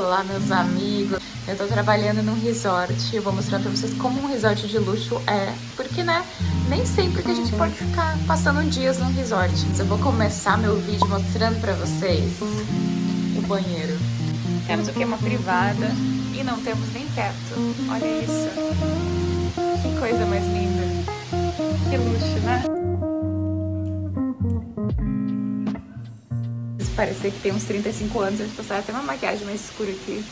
Olá, meus amigos. Eu tô trabalhando num resort e eu vou mostrar pra vocês como um resort de luxo é. Porque, né, nem sempre que a gente pode ficar passando dias num resort. Mas eu vou começar meu vídeo mostrando pra vocês o banheiro. Temos aqui uma privada e não temos nem teto. Olha isso. Que coisa mais linda. Que luxo, né? Parecer que tem uns 35 anos, a gente passava até uma maquiagem mais escura aqui.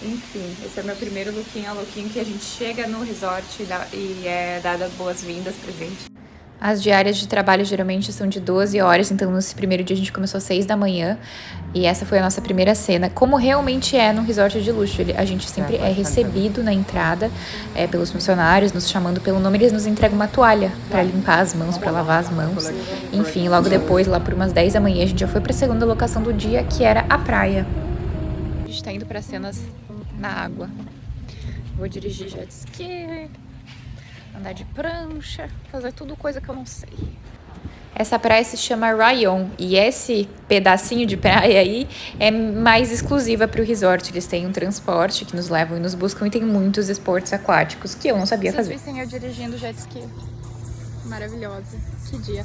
Enfim, esse é meu primeiro lookinho, é o lookinho que a gente chega no resort e é dada boas-vindas pra gente. As diárias de trabalho geralmente são de 12 horas, então nesse primeiro dia a gente começou às 6 da manhã e essa foi a nossa primeira cena. Como realmente é num resort de luxo, a gente sempre é recebido na entrada pelos funcionários, nos chamando pelo nome, eles nos entregam uma toalha para limpar as mãos, para lavar as mãos. Enfim, logo depois, lá por umas 10 da manhã, a gente já foi para a segunda locação do dia, que era a praia. A gente tá indo para cenas na água. Vou dirigir jet ski, andar de prancha, fazer tudo coisa que eu não sei. Essa praia se chama Rayón e esse pedacinho de praia aí é mais exclusiva para o resort. Eles têm um transporte que nos levam e nos buscam e tem muitos esportes aquáticos que eu não sabia fazer. Vocês vissem eu dirigindo jet ski. Maravilhosa. Que dia.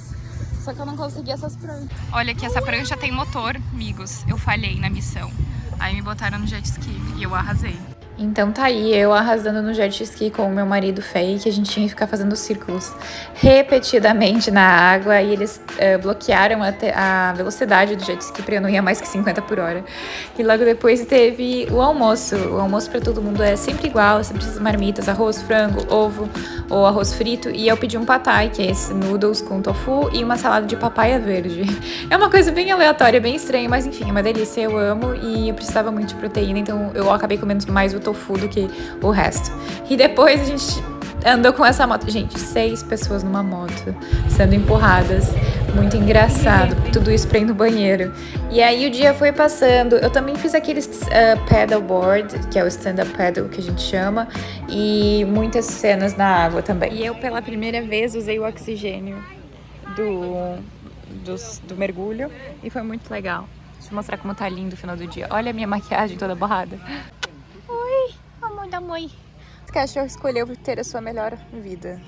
Só que eu não consegui essas pranchas. Olha que essa prancha tem motor, amigos. Eu falhei na missão. Aí me botaram no jet ski e eu arrasei. Então tá aí, eu arrasando no jet ski com o meu marido fake, a gente tinha que ficar fazendo círculos repetidamente na água e eles bloquearam a velocidade do jet ski pra eu não ir a mais que 50 por hora. E logo depois teve o almoço. O almoço pra todo mundo é sempre igual, sempre essas marmitas, arroz, frango, ovo ou arroz frito. E eu pedi um pad thai, que é esse noodles com tofu e uma salada de papaya verde. É uma coisa bem aleatória, bem estranha, mas enfim, é uma delícia, eu amo e eu precisava muito de proteína, então eu acabei comendo mais o tofu do que o resto. E depois a gente andou com essa moto. Gente, 6 pessoas numa moto, sendo empurradas. Muito engraçado. Tudo isso pra ir no banheiro. E aí o dia foi passando. Eu também fiz aqueles paddleboard, que é o stand-up paddle que a gente chama. E muitas cenas na água também. E eu, pela primeira vez, usei o oxigênio do mergulho. E foi muito legal. Deixa eu mostrar como tá lindo o final do dia. Olha a minha maquiagem toda borrada. Oi, amor da mãe. Esse cachorro escolheu ter a sua melhor vida.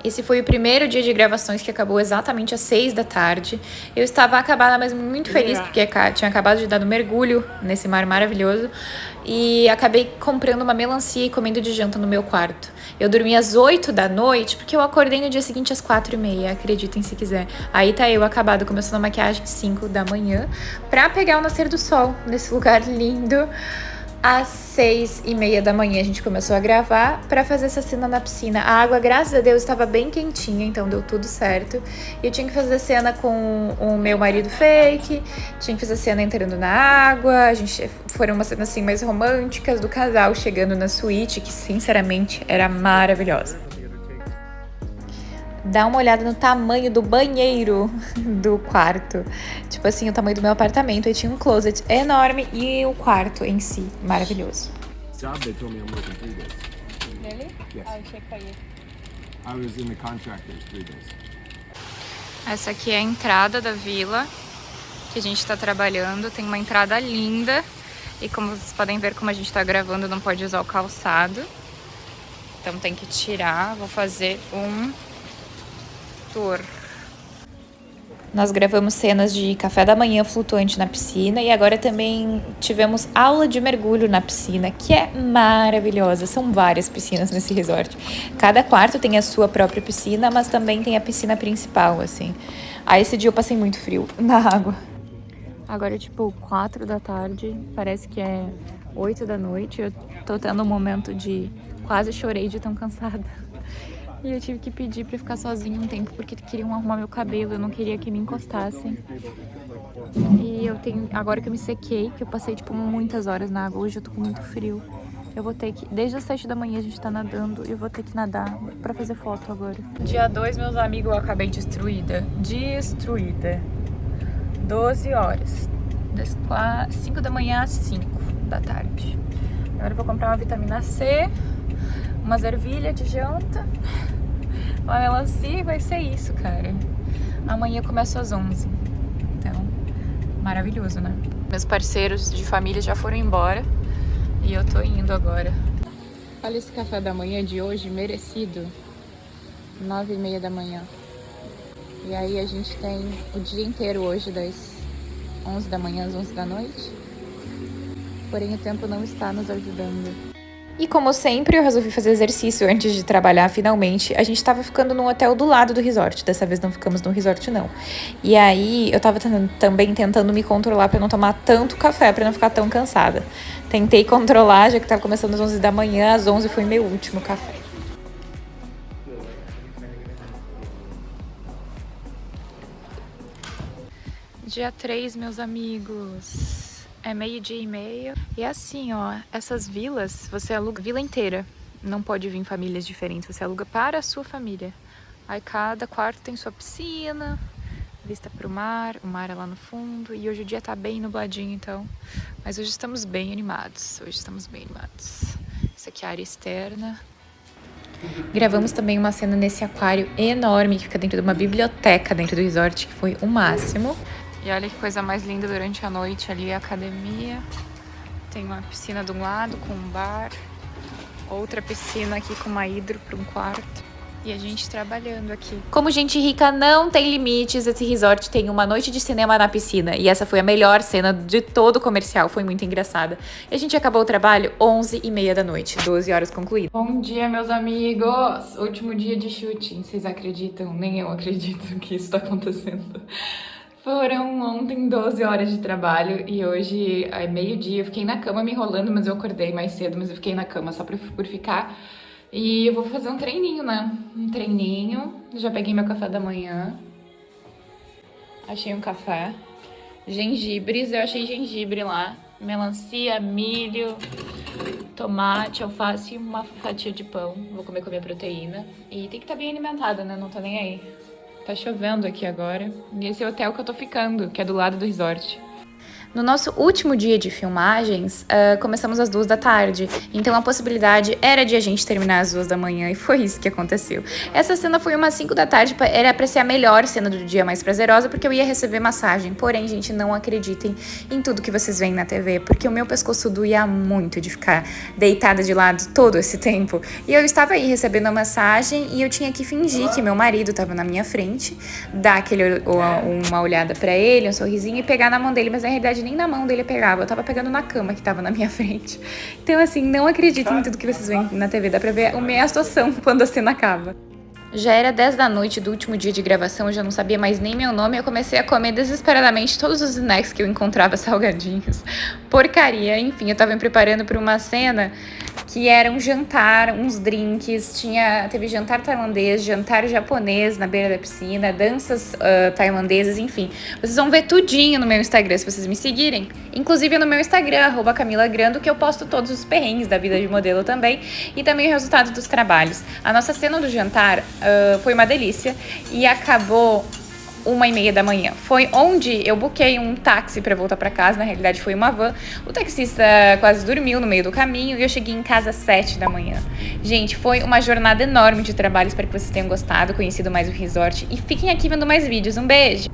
Esse foi o primeiro dia de gravações que acabou exatamente às 6 da tarde. Eu estava acabada, mas muito feliz, porque tinha acabado de dar um mergulho nesse mar maravilhoso. E acabei comprando uma melancia e comendo de janta no meu quarto. Eu dormi às 8 da noite, porque eu acordei no dia seguinte às 4h30, acreditem se quiser. Aí tá eu acabada, começando a maquiagem às 5 da manhã, pra pegar o nascer do sol nesse lugar lindo. Às 6h30 da manhã a gente começou a gravar para fazer essa cena na piscina. A água, graças a Deus, estava bem quentinha, então deu tudo certo. E eu tinha que fazer cena com o meu marido fake, tinha que fazer cena entrando na água. Foram umas cenas assim mais românticas do casal chegando na suíte, que sinceramente era maravilhosa. Dá uma olhada no tamanho do banheiro do quarto. Tipo assim, o tamanho do meu apartamento. Aí tinha um closet enorme e o quarto em si, maravilhoso. Essa aqui é a entrada da vila que a gente tá trabalhando. Tem uma entrada linda. E como vocês podem ver, como a gente tá gravando, não pode usar o calçado. Então tem que tirar. Vou fazer um tour. Nós gravamos cenas de café da manhã flutuante na piscina e agora também tivemos aula de mergulho na piscina, que é maravilhosa. São várias piscinas nesse resort. Cada quarto tem a sua própria piscina, mas também tem a piscina principal, assim. Aí esse dia eu passei muito frio na água. Agora é tipo 4 da tarde, parece que é 8 da noite. Eu tô tendo um momento de quase chorei de tão cansada. E eu tive que pedir pra ficar sozinha um tempo, porque queriam arrumar meu cabelo, eu não queria que me encostassem. E eu tenho, agora que eu me sequei, que eu passei tipo muitas horas na água, hoje eu tô com muito frio. Eu vou ter que, desde as 7 da manhã a gente tá nadando, e eu vou ter que nadar pra fazer foto agora. Dia 2, meus amigos, eu acabei destruída. 12 horas. Das 5 da manhã às 5 da tarde. Agora eu vou comprar uma vitamina C, umas ervilhas de janta, uma melancia e vai ser isso, cara. Amanhã eu começo às 11. Então, maravilhoso, né? Meus parceiros de família já foram embora. E eu tô indo agora. Olha esse café da manhã de hoje, merecido. 9h30 da manhã. E aí a gente tem o dia inteiro hoje, das 11 da manhã às 11 da noite. Porém, o tempo não está nos ajudando. E como sempre, eu resolvi fazer exercício antes de trabalhar, finalmente. A gente tava ficando num hotel do lado do resort. Dessa vez não ficamos no resort, não. E aí, eu tava também tentando me controlar pra não tomar tanto café, pra não ficar tão cansada. Tentei controlar, já que tava começando às 11 da manhã. Às 11 foi meu último café. Dia 3, meus amigos. É 12h30. E é assim, ó, essas vilas, você aluga a vila inteira. Não pode vir famílias diferentes, você aluga para a sua família. Aí cada quarto tem sua piscina, vista pro mar, o mar é lá no fundo. E hoje o dia tá bem nubladinho, então. Mas hoje estamos bem animados, Isso aqui é a área externa. Gravamos também uma cena nesse aquário enorme que fica dentro de uma biblioteca dentro do resort, que foi o máximo. E olha que coisa mais linda durante a noite, ali a academia. Tem uma piscina de um lado com um bar. Outra piscina aqui com uma hidro para um quarto. E a gente trabalhando aqui. Como gente rica não tem limites, esse resort tem uma noite de cinema na piscina. E essa foi a melhor cena de todo o comercial, foi muito engraçada. E a gente acabou o trabalho 11h30 da noite, 12 horas concluídas. Bom dia, meus amigos! Último dia de shooting, vocês acreditam? Nem eu acredito que isso tá acontecendo. Foram ontem 12 horas de trabalho e hoje é meio-dia. Eu fiquei na cama me enrolando, mas eu acordei mais cedo, mas eu fiquei na cama só por ficar. E eu vou fazer um treininho, né? Um treininho. Já peguei meu café da manhã. Achei um café. Gengibres, eu achei gengibre lá. Melancia, milho, tomate, alface e uma fatia de pão. Vou comer com a minha proteína. E tem que estar bem alimentada, né? Não tô nem aí. Tá chovendo aqui agora. E esse é o hotel que eu tô ficando, que é do lado do resort. No nosso último dia de filmagens, começamos às 2 da tarde. Então a possibilidade era de a gente terminar às 2 da manhã e foi isso que aconteceu. Essa cena foi umas 5 da tarde, era pra ser a melhor cena do dia, mais prazerosa, porque eu ia receber massagem. Porém, gente, não acreditem em tudo que vocês veem na TV, porque o meu pescoço doía muito de ficar deitada de lado todo esse tempo. E eu estava aí recebendo a massagem e eu tinha que fingir que meu marido estava na minha frente, dar uma olhada pra ele, um sorrisinho e pegar na mão dele, mas na realidade nem na mão dele eu pegava, eu tava pegando na cama que tava na minha frente. Então assim, não acreditem em tudo que vocês veem na TV, dá pra ver a minha situação quando a cena acaba. Já era 10 da noite do último dia de gravação, eu já não sabia mais nem meu nome, eu comecei a comer desesperadamente todos os snacks que eu encontrava salgadinhos. Porcaria, enfim, eu tava me preparando pra uma cena que era um jantar, uns drinks, teve jantar tailandês, jantar japonês na beira da piscina, danças tailandesas, enfim. Vocês vão ver tudinho no meu Instagram, se vocês me seguirem. Inclusive no meu Instagram, @CamilaGrando, que eu posto todos os perrengues da vida de modelo também, e também o resultado dos trabalhos. A nossa cena do jantar foi uma delícia e acabou 1h30 da manhã. Foi onde eu buquei um táxi pra voltar pra casa, na realidade foi uma van. O taxista quase dormiu no meio do caminho e eu cheguei em casa às 7 da manhã. Gente, foi uma jornada enorme de trabalho, espero que vocês tenham gostado, conhecido mais o resort e fiquem aqui vendo mais vídeos. Um beijo!